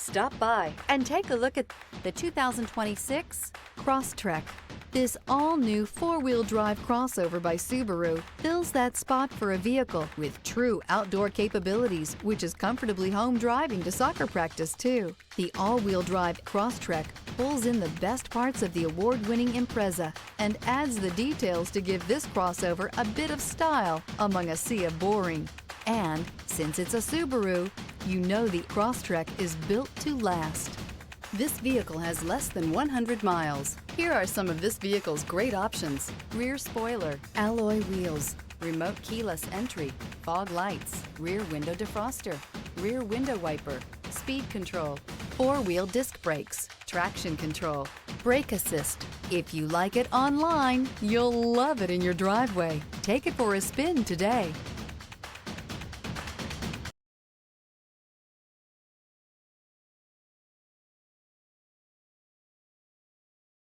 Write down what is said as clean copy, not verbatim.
Stop by and take a look at the 2026 Crosstrek. This all-new four-wheel drive crossover by Subaru fills that spot for a vehicle with true outdoor capabilities, which is comfortably home driving to soccer practice too. The all-wheel drive Crosstrek pulls in the best parts of the award-winning Impreza and adds the details to give this crossover a bit of style among a sea of boring. And since it's a Subaru, you know the Crosstrek is built to last. This vehicle has less than 100 miles. Here are some of this vehicle's great options: rear spoiler, alloy wheels, remote keyless entry, fog lights, rear window defroster, rear window wiper, speed control, four-wheel disc brakes, traction control, brake assist. If you like it online, you'll love it in your driveway. Take it for a spin today.